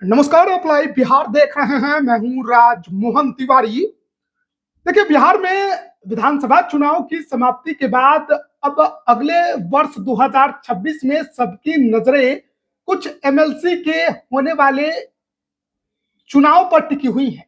नमस्कार, आप लाइव बिहार देख रहे हैं। मैं हूं राजमोहन तिवारी। देखिए, बिहार में विधानसभा चुनाव की समाप्ति के बाद अब अगले वर्ष 2026 में सबकी नजरें कुछ एमएलसी के होने वाले चुनाव पर टिकी हुई हैं।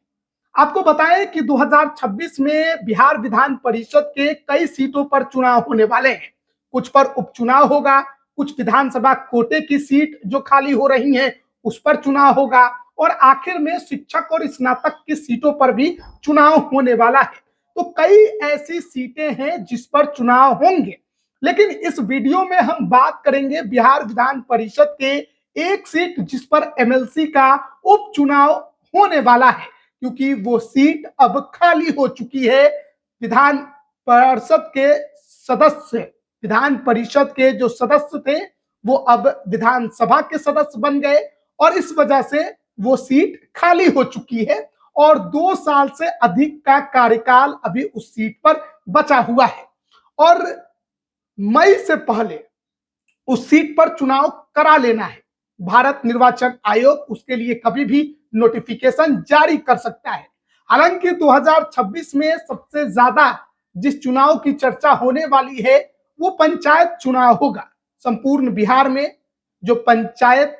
आपको बताएं कि 2026 में बिहार विधान परिषद के कई सीटों पर चुनाव होने वाले हैं। कुछ पर उपचुनाव होगा, कुछ विधानसभा कोटे की सीट जो खाली हो रही हैं उस पर चुनाव होगा, और आखिर में शिक्षक और स्नातक की सीटों पर भी चुनाव होने वाला है। तो कई ऐसी सीटें हैं जिस पर चुनाव होंगे, लेकिन इस वीडियो में हम बात करेंगे बिहार विधान परिषद के एक सीट जिस पर एमएलसी का उपचुनाव होने वाला है, क्योंकि वो सीट अब खाली हो चुकी है। विधान परिषद के सदस्य, विधान परिषद के जो सदस्य थे वो अब विधानसभा के सदस्य बन गए, और इस वजह से वो सीट खाली हो चुकी है और 2 साल से अधिक का कार्यकाल अभी उस सीट पर बचा हुआ है। और मई से पहले उस सीट पर चुनाव करा लेना है। भारत निर्वाचन आयोग उसके लिए कभी भी नोटिफिकेशन जारी कर सकता है। हालांकि 2026 में सबसे ज्यादा जिस चुनाव की चर्चा होने वाली है वो पंचायत चुनाव होगा। संपूर्ण बिहार में जो पंचायत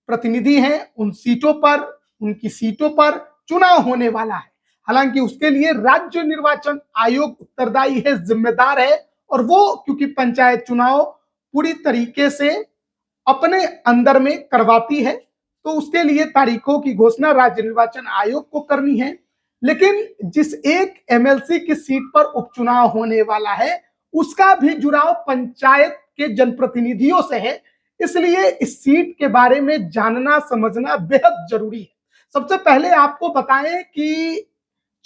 प्रतिनिधि हैं उन सीटों पर, उनकी सीटों पर चुनाव होने वाला है। हालांकि उसके लिए राज्य निर्वाचन आयोग उत्तरदायी है, जिम्मेदार है, और वो क्योंकि पंचायत चुनाव पूरी तरीके से अपने अंदर में करवाती है तो उसके लिए तारीखों की घोषणा राज्य निर्वाचन आयोग को करनी है। लेकिन जिस एक एमएलसी की सीट पर उपचुनाव होने वाला है उसका भी जुड़ाव पंचायत के जनप्रतिनिधियों से है, इसलिए इस सीट के बारे में जानना समझना बेहद जरूरी है। सबसे पहले आपको बताएं कि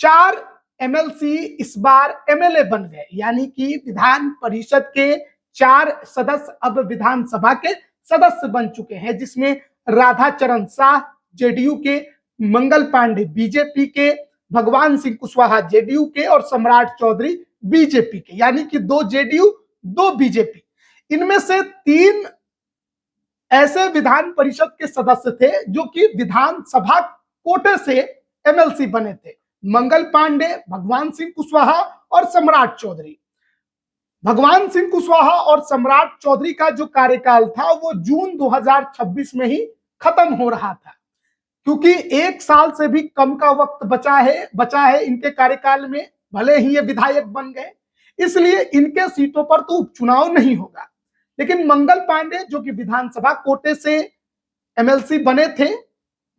4 एमएलसी इस बार एमएलए बन गए, यानी कि विधान परिषद के 4 सदस्य अब विधानसभा के सदस्य बन चुके हैं, जिसमें राधाचरण शाह जेडीयू के, मंगल पांडे बीजेपी के, भगवान सिंह कुशवाहा जेडीयू के और सम्राट चौधरी बीजेपी के, यानी कि 2 जेडीयू 2 बीजेपी। इनमें से 3 ऐसे विधान परिषद के सदस्य थे जो कि विधानसभा कोटे से एमएलसी बने थे, मंगल पांडे, भगवान सिंह कुशवाहा और सम्राट चौधरी। भगवान सिंह कुशवाहा और सम्राट चौधरी का जो कार्यकाल था वो जून 2026 में ही खत्म हो रहा था, क्योंकि 1 साल से भी कम का वक्त बचा है इनके कार्यकाल में, भले ही ये विधायक बन गए, इसलिए इनके सीटों पर तो उपचुनाव नहीं होगा। लेकिन मंगल पांडे जो कि विधानसभा कोटे से एमएलसी बने थे,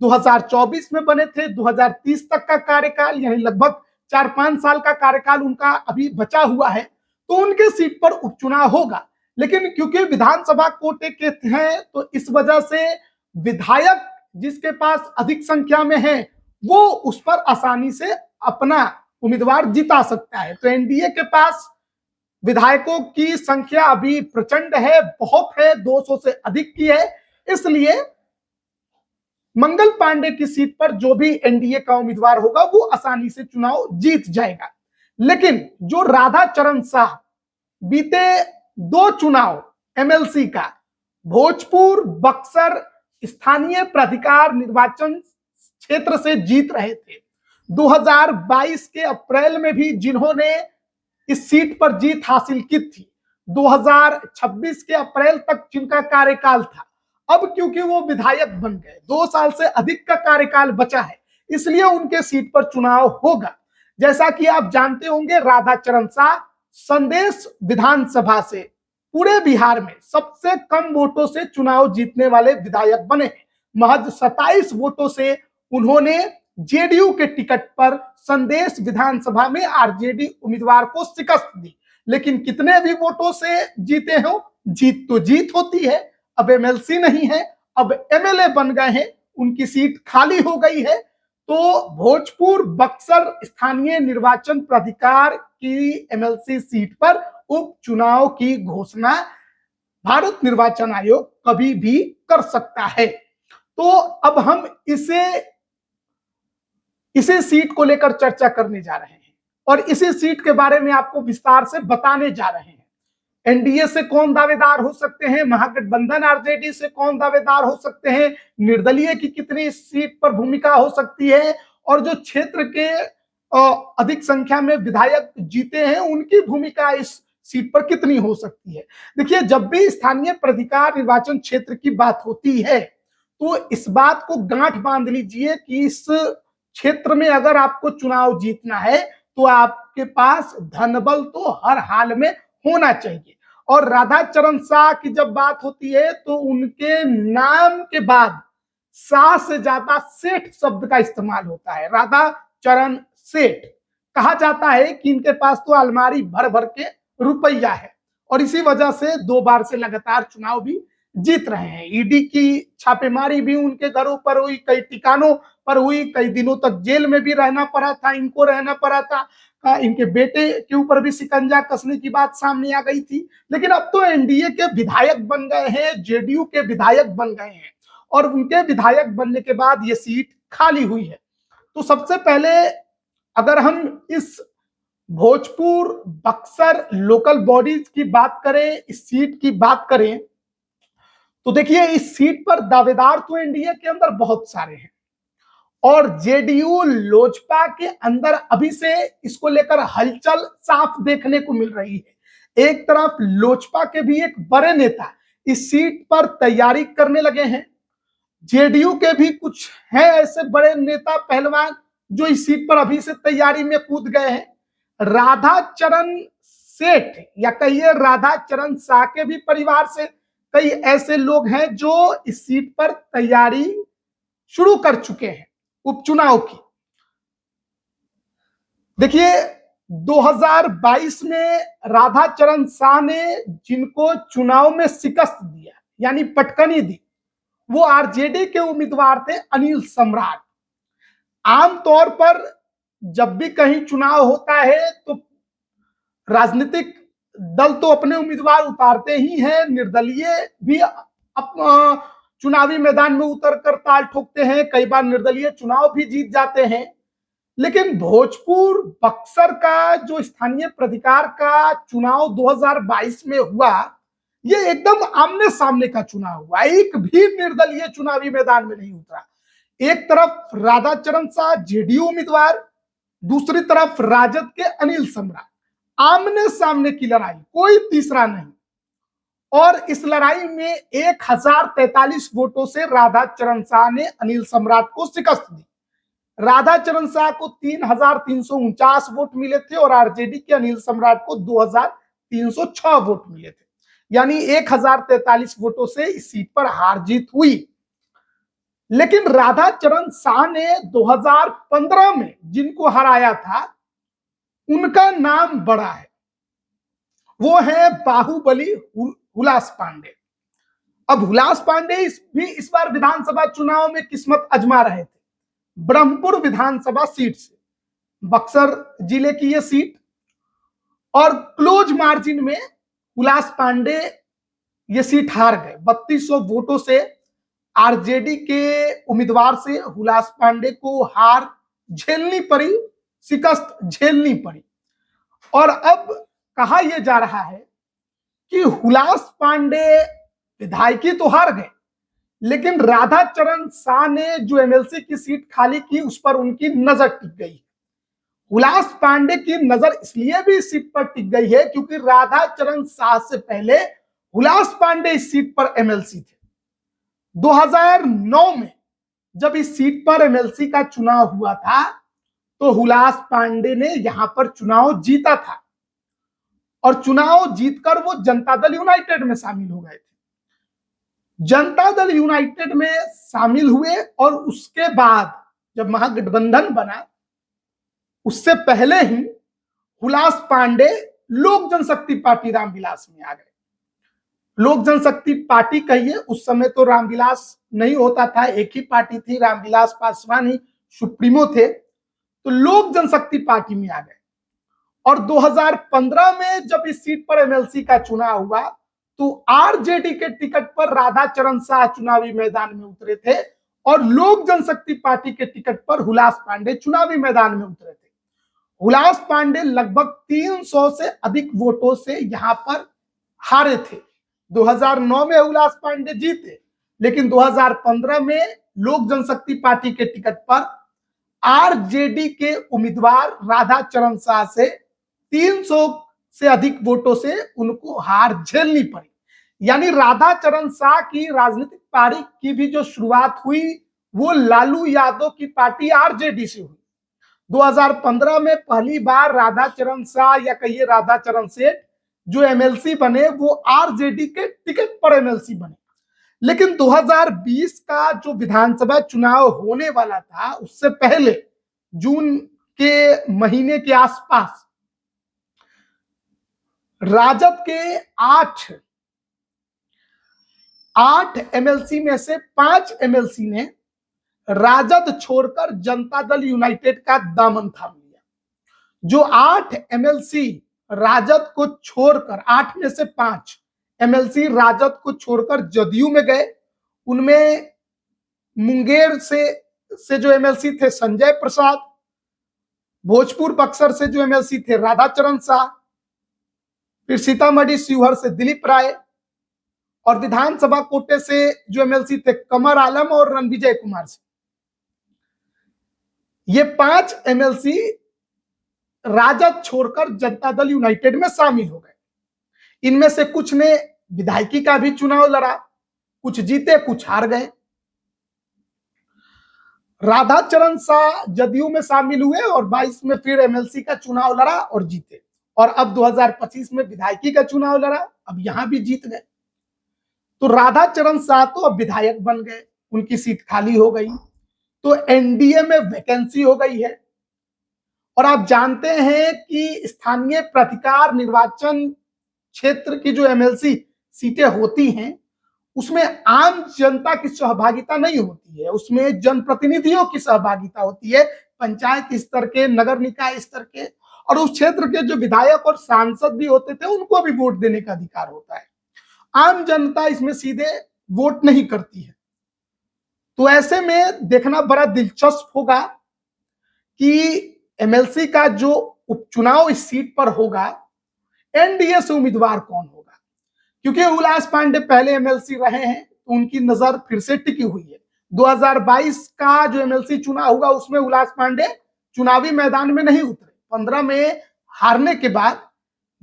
2024 में बने थे, 2030 तक का कार्यकाल, यानी लगभग 4-5 साल का कार्यकाल उनका अभी बचा हुआ है, तो उनके सीट पर उपचुनाव होगा। लेकिन क्योंकि विधानसभा कोटे के हैं तो इस वजह से विधायक जिसके पास अधिक संख्या में है वो उस पर आसानी से अपना उम्मीदवार जिता सकता है। तो एनडीए के पास विधायकों की संख्या अभी प्रचंड है, बहुत है, 200 से अधिक की है, इसलिए मंगल पांडे की सीट पर जो भी एनडीए का उम्मीदवार होगा वो आसानी से चुनाव जीत जाएगा। लेकिन जो राधाचरण शाह बीते 2 चुनाव एमएलसी का भोजपुर बक्सर स्थानीय प्राधिकार निर्वाचन क्षेत्र से जीत रहे थे, 2022 के अप्रैल में भी जिन्होंने इस सीट पर जीत हासिल की थी, 2026 के अप्रैल तक जिनका कार्यकाल था, अब क्योंकि वो विधायक बन गए, 2 साल से अधिक का कार्यकाल बचा है, इसलिए उनके सीट पर चुनाव होगा। जैसा कि आप जानते होंगे, राधाचरण शाह संदेश विधानसभा से पूरे बिहार में सबसे कम वोटों से चुनाव जीतने वाले विधायक बने हैं। महज 27 वोटों से उन्होंने जेडीयू के टिकट पर संदेश विधानसभा में आरजेडी उम्मीदवार को शिकस्त दी। लेकिन कितने भी वोटों से जीते हो, जीत तो जीत होती है। अब एमएलसी नहीं है, अब एमएलए बन गए हैं, उनकी सीट खाली हो गई है। तो भोजपुर बक्सर स्थानीय निर्वाचन प्राधिकार की एमएलसी सीट पर उपचुनाव की घोषणा भारत निर्वाचन आयोग कभी भी कर सकता है। तो अब हम इसे सीट को लेकर चर्चा करने जा रहे हैं और इसी सीट के बारे में आपको विस्तार से बताने जा रहे हैं। एनडीए से कौन दावेदार हो सकते हैं, महागठबंधन आरजेडी से कौन दावेदार हो सकते हैं, निर्दलीय की कितनी सीट पर भूमिका हो सकती है, और जो क्षेत्र के अधिक संख्या में विधायक जीते हैं उनकी भूमिका इस सीट पर कितनी हो सकती है। देखिए, जब भी स्थानीय प्राधिकार निर्वाचन क्षेत्र की बात होती है तो इस बात को गांठ बांध लीजिए कि इस क्षेत्र में अगर आपको चुनाव जीतना है तो आपके पास धनबल तो हर हाल में होना चाहिए। और राधा चरण शाह की जब बात होती है तो उनके नाम के बाद शाह से ज्यादा सेठ शब्द का इस्तेमाल होता है। राधा चरण सेठ कहा जाता है कि इनके पास तो अलमारी भर भर के रुपया है, और इसी वजह से 2 बार से लगातार चुनाव भी जीत रहे हैं। ईडी की छापेमारी भी उनके घरों पर हुई, कई ठिकानों पर हुई, कई दिनों तक जेल में भी रहना पड़ा था, इनको रहना पड़ा था, इनके बेटे के ऊपर भी शिकंजा कसने की बात सामने आ गई थी। लेकिन अब तो एनडीए के विधायक बन गए हैं, जेडीयू के विधायक बन गए हैं, और उनके विधायक बनने के बाद ये सीट खाली हुई है। तो सबसे पहले अगर हम इस भोजपुर बक्सर लोकल बॉडीज की बात करें, इस सीट की बात करें, तो देखिए इस सीट पर दावेदार तो एनडीए के अंदर बहुत सारे हैं, और जेडीयू लोजपा के अंदर अभी से इसको लेकर हलचल साफ देखने को मिल रही है। एक तरफ लोजपा के भी एक बड़े नेता इस सीट पर तैयारी करने लगे हैं, जेडीयू के भी कुछ हैं ऐसे बड़े नेता पहलवान जो इस सीट पर अभी से तैयारी में कूद गए हैं। राधा चरण सेठ या कहिए राधा चरण शाह के भी परिवार से कई ऐसे लोग हैं जो इस सीट पर तैयारी शुरू कर चुके हैं उपचुनाव की। देखिए 2022 में राधा चरण शाह ने जिनको चुनाव में शिकस्त दिया यानी पटकनी दी, वो आरजेडी के उम्मीदवार थे अनिल सम्राट। आमतौर पर जब भी कहीं चुनाव होता है तो राजनीतिक दल तो अपने उम्मीदवार उतारते ही हैं, निर्दलीय भी चुनावी मैदान में उतर कर ताल ठोकते हैं, कई बार निर्दलीय चुनाव भी जीत जाते हैं। लेकिन भोजपुर बक्सर का जो स्थानीय प्राधिकार का चुनाव 2022 में हुआ, ये एकदम आमने सामने का चुनाव हुआ, एक भी निर्दलीय चुनावी मैदान में नहीं उतरा। एक तरफ राधा चरण शाह जेडीयू उम्मीदवार, दूसरी तरफ राजद के अनिल सम्राट, आमने सामने की लड़ाई, कोई तीसरा नहीं। और इस लड़ाई में 1043 वोटों से राधा चरण शाह ने अनिल सम्राट को शिकस्त दी। राधा चरण शाह को 3349 वोट मिले थे और आरजेडी के अनिल सम्राट को 2306 वोट मिले थे, यानी 1043 वोटों से इस सीट पर हार जीत हुई। लेकिन राधा चरण शाह ने 2015 में जिनको हराया था उनका नाम बड़ा है, वो है बाहुबली हुलास पांडे। अब हुलास पांडे इस बार विधानसभा चुनाव में किस्मत आजमा रहे थे ब्रह्मपुर विधानसभा सीट से, बक्सर जिले की यह सीट, और क्लोज मार्जिन में हुलास पांडे ये सीट हार गए। 3200 वोटों से आरजेडी के उम्मीदवार से हुलास पांडे को हार झेलनी पड़ी, शिकस्त झेलनी पड़ी। और अब कहा यह जा रहा है कि हुलास पांडे विधायकी तो हार गए, लेकिन राधा चरण शाह ने जो एमएलसी की सीट खाली की उस पर उनकी नजर टिक गई। हुलास पांडे की नजर इसलिए भी इस सीट पर टिक गई है क्योंकि राधा चरण शाह से पहले हुलास पांडे इस सीट पर एमएलसी थे। 2009 में जब इस सीट पर एमएलसी का चुनाव हुआ था तो हुलास पांडे ने यहां पर चुनाव जीता था, और चुनाव जीतकर वो जनता दल यूनाइटेड में शामिल हो गए थे। जनता दल यूनाइटेड में शामिल हुए और उसके बाद जब महागठबंधन बना उससे पहले ही हुलास पांडे लोक जनशक्ति पार्टी रामविलास में आ गए। लोक जनशक्ति पार्टी कहिए, उस समय तो रामविलास नहीं होता था, एक ही पार्टी थी, रामविलास पासवान ही सुप्रीमो थे, तो लोक जनशक्ति पार्टी में आ गए। और 2015 में जब इस सीट पर एमएलसी का चुनाव हुआ तो आरजेडी के टिकट पर राधा चरण शाह चुनावी मैदान में उतरे थे और लोक जनशक्ति पार्टी के टिकट पर हुलास पांडे चुनावी मैदान में उतरे थे। हुलास पांडे लगभग 300 से अधिक वोटों से यहां पर हारे थे। 2009 में हुलास पांडे जीते, लेकिन 2015 में लोक जनशक्ति पार्टी के टिकट पर आरजेडी के उम्मीदवार राधाचरण शाह से 300 से अधिक वोटों से उनको हार झेलनी पड़ी। यानी राधाचरण शाह की राजनीतिक पारी की भी जो शुरुआत हुई वो लालू यादव की पार्टी आरजेडी से हुई। 2015 में पहली बार राधाचरण शाह या कहिए राधाचरण सेठ जो एमएलसी बने वो आरजेडी के टिकट पर एमएलसी बने। लेकिन 2020 का जो विधानसभा चुनाव होने वाला था उससे पहले जून के महीने के आसपास राजद के आठ एमएलसी में से 5 एमएलसी ने राजद छोड़कर जनता दल यूनाइटेड का दामन थाम लिया। जो 8 एमएलसी राजद को छोड़कर 8 में से 5 एमएलसी राजद को छोड़कर जदयू में गए, उनमें मुंगेर से जो एमएलसी थे संजय प्रसाद, भोजपुर बक्सर से जो एमएलसी थे राधाचरण शाह, फिर सीतामढ़ी शिवहर से दिलीप राय और विधानसभा कोटे से जो एमएलसी थे कमर आलम और रणविजय कुमार से। ये 5 एमएलसी राजद छोड़कर जनता दल यूनाइटेड में शामिल हो गए। इनमें से कुछ ने विधायकी का भी चुनाव लड़ा, कुछ जीते कुछ हार गए। राधाचरण शाह जदयू में शामिल हुए और 22 में फिर एमएलसी का चुनाव लड़ा और जीते, और अब 2025 में विधायकी का चुनाव लड़ा, अब यहां भी जीत गए। तो राधाचरण शाह तो अब विधायक बन गए, उनकी सीट खाली हो गई, तो एनडीए में वैकेंसी हो गई है। और आप जानते हैं कि स्थानीय प्राधिकार निर्वाचन क्षेत्र की जो एमएलसी सीटें होती हैं उसमें आम जनता की सहभागिता नहीं होती है, उसमें जनप्रतिनिधियों की सहभागिता होती है, पंचायत स्तर के, नगर निकाय स्तर के, और उस क्षेत्र के जो विधायक और सांसद भी होते थे उनको भी वोट देने का अधिकार होता है। आम जनता इसमें सीधे वोट नहीं करती है। तो ऐसे में देखना बड़ा दिलचस्प होगा कि एमएलसी का जो उपचुनाव इस सीट पर होगा एनडीए से उम्मीदवार कौन होगा, क्योंकि हुलास पांडे पहले एमएलसी रहे हैं तो उनकी नजर फिर से टिकी हुई है। 2022 का जो एमएलसी चुनाव हुआ उसमें हुलास पांडे चुनावी मैदान में नहीं उतरे। 15 में हारने के बाद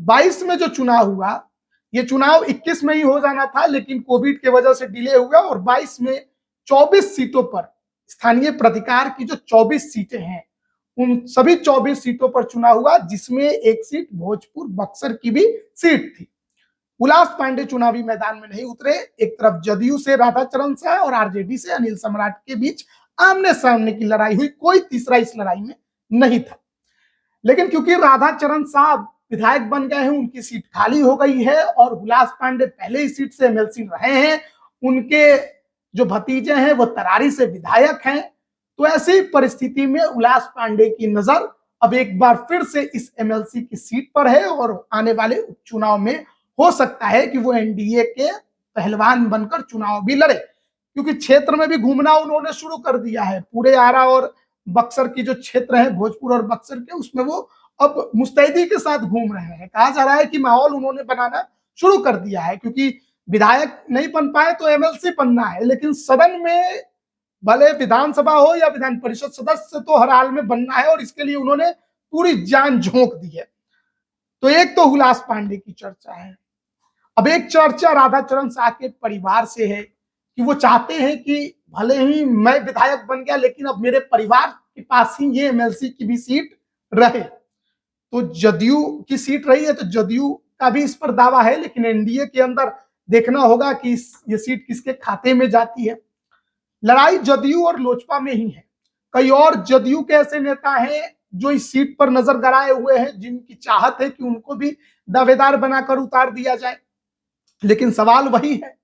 22 में जो चुनाव हुआ, ये चुनाव 21 में ही हो जाना था लेकिन कोविड की वजह से डिले हुआ और 22 में 24 सीटों पर, स्थानीय प्राधिकार की जो 24 सीटें हैं उन सभी 24 सीटों पर चुनाव हुआ, जिसमें एक सीट भोजपुर बक्सर की भी सीट थी। हुलास पांडे चुनावी मैदान में नहीं उतरे। एक तरफ जदयू से राधाचरण शाह और आरजेडी से अनिल सम्राट के बीच आमने सामने की लड़ाई हुई, कोई तीसरा इस लड़ाई में नहीं था। लेकिन क्योंकि राधाचरण शाह विधायक बन गए हैं, उनकी सीट खाली हो गई है और हुलास पांडे पहले ही सीट से एमएलसी रहे हैं, उनके जो भतीजे हैं वो तरारी से विधायक हैं, तो ऐसी परिस्थिति में हुलास पांडे की नजर अब एक बार फिर से इस एमएलसी की सीट पर है और आने वाले उपचुनाव में हो सकता है कि वो एनडीए के पहलवान बनकर चुनाव भी लड़े, क्योंकि क्षेत्र में भी घूमना उन्होंने शुरू कर दिया है। पूरे आरा और बक्सर की जो क्षेत्र है, भोजपुर और बक्सर के, उसमें वो अब मुस्तैदी के साथ घूम रहे हैं। कहा जा रहा है कि माहौल उन्होंने बनाना शुरू कर दिया है, क्योंकि विधायक नहीं बन पाए तो एमएलसी बनना है, लेकिन सदन में भले विधानसभा हो या विधान परिषद सदस्य तो हर हाल में बनना है और इसके लिए उन्होंने पूरी जान झोंक दी है। तो एक तो हुलास पांडे की चर्चा है। अब एक चर्चा राधाचरण शाह के परिवार से है कि वो चाहते हैं कि भले ही मैं विधायक बन गया लेकिन अब मेरे परिवार के पास ही ये एमएलसी की भी सीट रहे। तो जदयू की सीट रही है तो जदयू का भी इस पर दावा है, लेकिन एनडीए के अंदर देखना होगा कि ये सीट किसके खाते में जाती है। लड़ाई जदयू और लोजपा में ही है। कई और जदयू के ऐसे नेता हैं जो इस सीट पर नजर गड़ाए हुए हैं, जिनकी चाहत है कि उनको भी दावेदार बनाकर उतार दिया जाए। लेकिन सवाल वही है,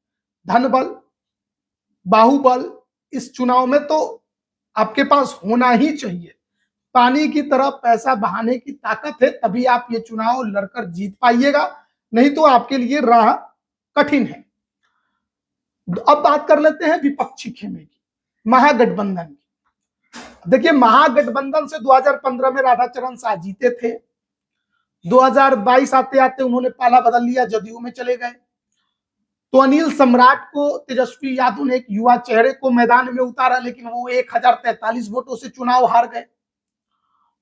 धन बल, बाहुबल इस चुनाव में तो आपके पास होना ही चाहिए। पानी की तरह पैसा बहाने की ताकत है, तभी आप ये चुनाव लड़कर जीत पाइएगा, नहीं तो आपके लिए राह कठिन है। अब बात कर लेते हैं विपक्षी खेमे की, महागठबंधन की। देखिए, महागठबंधन से 2015 में राधाचरण शाह जीते थे 2022 आते आते उन्होंने पाला बदल लिया, जदयू में चले गए। तो अनिल सम्राट को तेजस्वी यादव ने एक युवा चेहरे को मैदान में उतारा, लेकिन वो 1043 वोटों से चुनाव हार गए।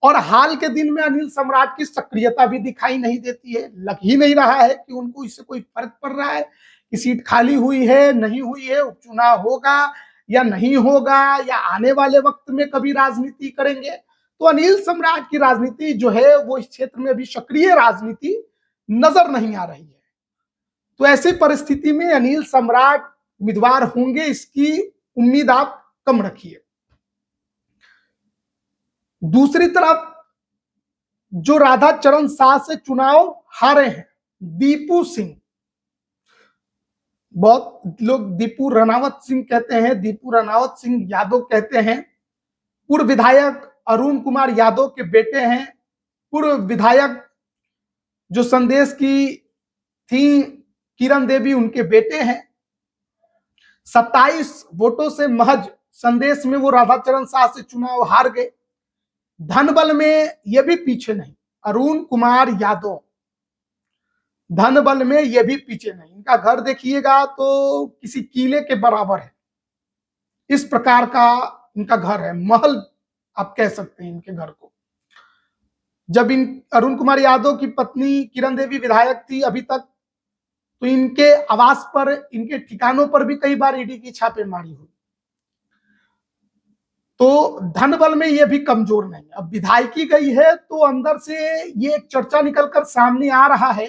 और हाल के दिन में अनिल सम्राट की सक्रियता भी दिखाई नहीं देती है। लग ही नहीं रहा है कि उनको इससे कोई फर्क पड़ रहा है कि सीट खाली हुई है नहीं हुई है, उपचुनाव होगा या नहीं होगा, या आने वाले वक्त में कभी राजनीति करेंगे। तो अनिल सम्राट की राजनीति जो है वो इस क्षेत्र में अभी सक्रिय राजनीति नजर नहीं आ रही है। तो ऐसी परिस्थिति में अनिल सम्राट उम्मीदवार होंगे, इसकी उम्मीद आप कम रखिए। दूसरी तरफ जो राधा चरण शाह से चुनाव हारे हैं, दीपू सिंह, बहुत लोग दीपू रनावत सिंह कहते हैं, दीपू रनावत सिंह यादव कहते हैं। पूर्व विधायक अरुण कुमार यादव के बेटे हैं। पूर्व विधायक जो संदेश की थी किरण देवी, उनके बेटे हैं। 27 वोटों से महज संदेश में वो राधा चरण शाह से चुनाव हार गए। धनबल में ये भी पीछे नहीं, अरुण कुमार यादव धनबल में ये भी पीछे नहीं। इनका घर देखिएगा तो किसी किले के बराबर है, इस प्रकार का इनका घर है, महल आप कह सकते हैं इनके घर को। जब इन अरुण कुमार यादव की पत्नी किरण देवी विधायक थी अभी तक, तो इनके आवास पर, इनके ठिकानों पर भी कई बार ईडी की छापेमारी हुई। तो धनबल में ये भी कमजोर नहीं। अब विधायकी गई है तो अंदर से ये एक चर्चा निकलकर सामने आ रहा है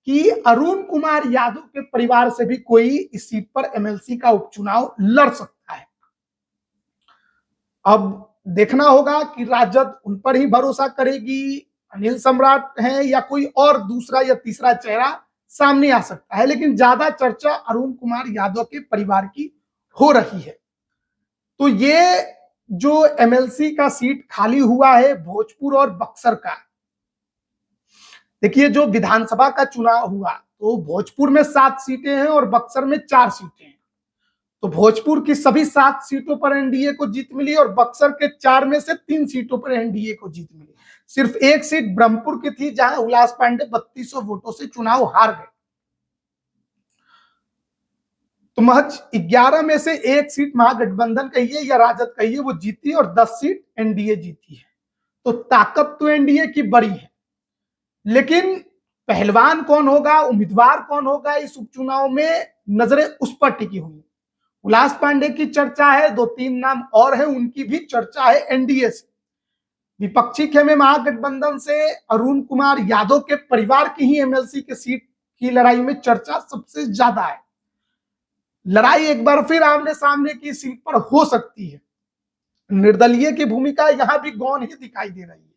कि अरुण कुमार यादव के परिवार से भी कोई इस सीट पर एमएलसी का उपचुनाव लड़ सकता है। अब देखना होगा कि राजद उन पर ही भरोसा करेगी, अनिल सम्राट है, या कोई और दूसरा या तीसरा चेहरा सामने आ सकता है। लेकिन ज्यादा चर्चा अरुण कुमार यादव के परिवार की हो रही है। तो ये जो एमएलसी का सीट खाली हुआ है भोजपुर और बक्सर का, देखिए जो विधानसभा का चुनाव हुआ तो भोजपुर में 7 सीटें हैं और बक्सर में 4 सीटें हैं। तो भोजपुर की सभी 7 सीटों पर एनडीए को जीत मिली और बक्सर के 4 में से 3 सीटों पर एनडीए को जीत मिली। सिर्फ एक सीट ब्रह्मपुर की थी जहां उल्लास पांडे 3200 वोटों से चुनाव हार गए। तो महज 11 में से 1 सीट महागठबंधन कहिए या राजद कहिए वो जीती और 10 सीट एनडीए जीती है। तो ताकत तो एनडीए की बड़ी है, लेकिन पहलवान कौन होगा, उम्मीदवार कौन होगा इस उपचुनाव में, नजरें उस पर टिकी हुई। उल्लास पांडे की चर्चा है, 2-3 नाम और है, उनकी भी चर्चा है एनडीए से। विपक्षी खेमे महागठबंधन से अरुण कुमार यादव के परिवार की ही एमएलसी के सीट की लड़ाई में चर्चा सबसे ज्यादा है। लड़ाई एक बार फिर आमने सामने की सीट पर हो सकती है। निर्दलीय की भूमिका यहां भी गौण ही दिखाई दे रही है।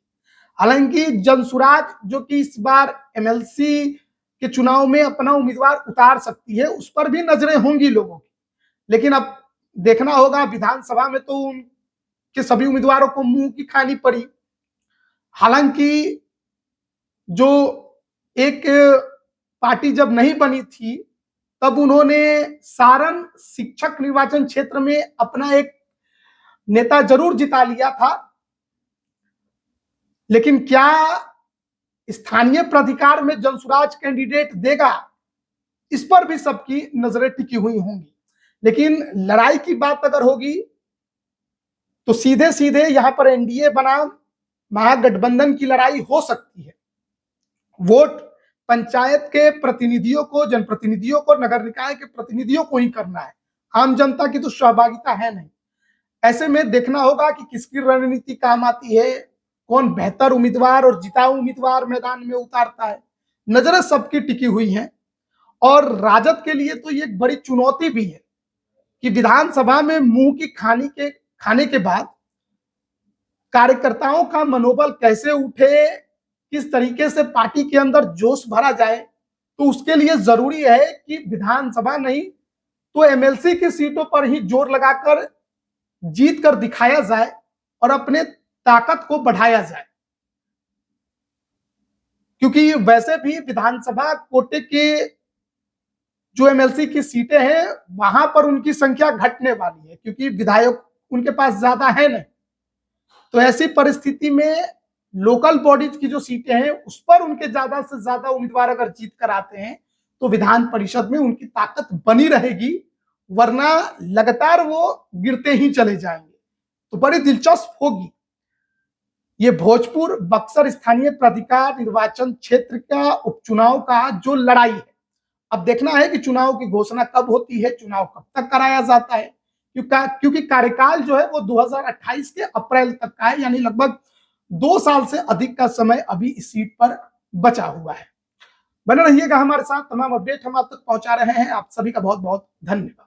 हालांकि जनसुराज जो कि इस बार एमएलसी के चुनाव में अपना उम्मीदवार उतार सकती है, उस पर भी नजरें होंगी लोगों की। लेकिन अब देखना होगा, विधानसभा में तो उनके सभी उम्मीदवारों को मुंह की खानी पड़ी। हालांकि जो एक पार्टी जब नहीं बनी थी तब उन्होंने सारण शिक्षक निर्वाचन क्षेत्र में अपना एक नेता जरूर जिता लिया था, लेकिन क्या स्थानीय प्राधिकार में जनसुराज कैंडिडेट देगा, इस पर भी सबकी नजरें टिकी हुई होंगी। लेकिन लड़ाई की बात अगर होगी तो सीधे सीधे यहां पर एनडीए बनाम महागठबंधन की लड़ाई हो सकती है। वोट पंचायत के प्रतिनिधियों को, जनप्रतिनिधियों को, नगर निकाय के प्रतिनिधियों को ही करना है, आम जनता की तो सहभागिता है नहीं। ऐसे में देखना होगा कि किसकी रणनीति काम आती है, कौन बेहतर उम्मीदवार और जिताऊ उम्मीदवार मैदान में उतारता है। नजरें सबकी टिकी हुई हैं और राजद के लिए तो ये एक बड़ी चुनौती भी है कि विधानसभा में मुंह की खाने के बाद कार्यकर्ताओं का मनोबल कैसे उठे, किस तरीके से पार्टी के अंदर जोश भरा जाए। तो उसके लिए जरूरी है कि विधानसभा नहीं तो एमएलसी की सीटों पर ही जोर लगाकर जीत कर दिखाया जाए और अपने ताकत को बढ़ाया जाए, क्योंकि वैसे भी विधानसभा कोटे के जो एमएलसी की सीटें हैं वहां पर उनकी संख्या घटने वाली है, क्योंकि विधायक उनके पास ज्यादा है नहीं। तो ऐसी परिस्थिति में लोकल बॉडीज की जो सीटें हैं उस पर उनके ज्यादा से ज्यादा उम्मीदवार अगर जीत कर आते हैं तो विधान परिषद में उनकी ताकत बनी रहेगी, वरना लगातार वो गिरते ही चले जाएंगे। तो बड़ी दिलचस्प होगी ये भोजपुर बक्सर स्थानीय प्राधिकार निर्वाचन क्षेत्र का उपचुनाव का जो लड़ाई है। अब देखना है कि चुनाव की घोषणा कब होती है, चुनाव कब तक कराया जाता है, क्योंकि कार्यकाल जो है वो 2028 के अप्रैल तक का है, यानी लगभग 2 साल से अधिक का समय अभी इस सीट पर बचा हुआ है। बने रहिएगा हमारे साथ, तमाम अपडेट हम आप तक पहुंचा रहे हैं। आप सभी का बहुत बहुत धन्यवाद।